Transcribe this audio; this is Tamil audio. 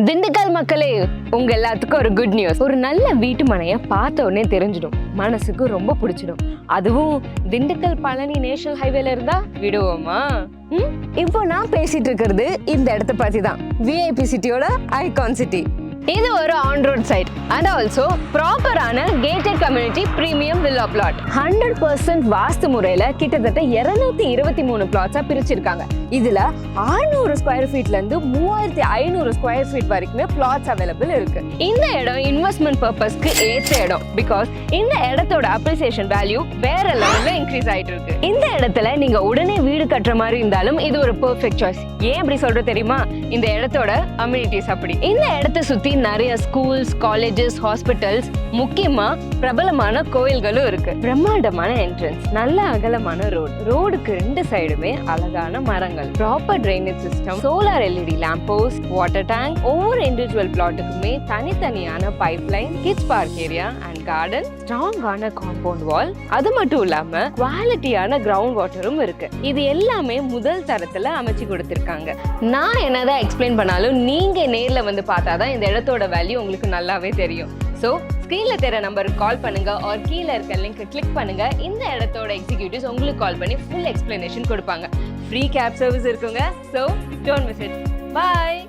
திண்டுக்கல் மக்களே, உங்க எல்லாத்துக்கும் ஒரு குட் நியூஸ். ஒரு நல்ல வீட்டு மனையை பார்த்த உடனே தெரிஞ்சிடும், மனசுக்கு ரொம்ப பிடிச்சிடும். அதுவும் திண்டுக்கல் பழனி நேஷனல் ஹைவேல இருந்தா விடுவோமா? இப்போ நான் பேசிட்டு இருக்கிறது இந்த இடத்த பத்தி தான். விஐபி சிட்டியோட ஐகான் சிட்டி. இது ஒரு on road side and also ப்ராப்பரான gated community premium villa plot. 100% vastu முறையில கிட்டத்தட்ட 223 பிளாட்ஸா பிரிச்சிருக்காங்க. இதுல 600 ஸ்கொயர் ஃபீட்ல இருந்து 3500 ஸ்கொயர் ஃபீட் வரைக்குமே பிளாட்ஸ் அவைலபிள் இருக்கு. இந்த இடம் இன்வெஸ்ட்மெண்ட் பர்பஸ்க்கு ஏற்ற இடம். பிகாஸ் இந்த இடத்தோட அப்ரிசியேஷன் வேல்யூ வேற லெவல்ல இன்க்ரீஸ் ஆயிட்டு இருக்கு. இந்த இடத்துல நீங்க உடனே வீடு கட்டுற மாதிரி இருந்தாலும் இது ஒரு பெர்ஃபெக்ட் சாய்ஸ். ஏன் அப்படி சொல்ற தெரியுமா? இந்த இடத்தோட அம்யூனிட்டிஸ் அப்படி. இந்த இடத்தை சுத்தி நிறைய ஸ்கூல்ஸ், காலேஜஸ், ஹாஸ்பிட்டல்ஸ், முக்கியமா பிரபலமான கோயில்களும் இருக்கு. பிரம்மாண்டமான என்ட்ரன்ஸ், நல்ல அகலமான ரோடுக்கு 2 சைடுமே அழகான மரங்கள், proper drainage system, solar LED lamp post, water tank, ஒவ்வொரு இண்டிவிஜுவல் பிளாட்டுக்குமே தனித்தனியான pipeline, kids park area and garden, ஸ்ட்ராங்கான காம்பவுண்ட் வால். அது மட்டும் இல்லாம குவாலிட்டியான கிரவுண்ட் வாட்டரும் இருக்கு. இது எல்லாமே முதல் தரத்துல அமைச்சு கொடுத்திருக்காங்க. நான் என்னதான் எக்ஸ்பிளைன் பண்ணாலும் நீங்க நேர்ல வந்து பார்த்தாதான் இந்த இடத்தோட வேல்யூ உங்களுக்கு நல்லாவே தெரியும். ஸோ ஸ்க்ரீன்ல தெரிய நம்பருக்கு கால் பண்ணுங்க ஆர் கீழே இருக்க லிங்க் கிளிக் பண்ணுங்க. இந்த இடத்தோட எக்ஸிக்யூட்டிவ்ஸ் உங்களுக்கு கால் பண்ணி ஃபுல் எக்ஸ்பிளனேஷன் கொடுப்பாங்க. ஃப்ரீ கேப் சர்வீஸ் இருக்குங்க. So don't miss it. Bye.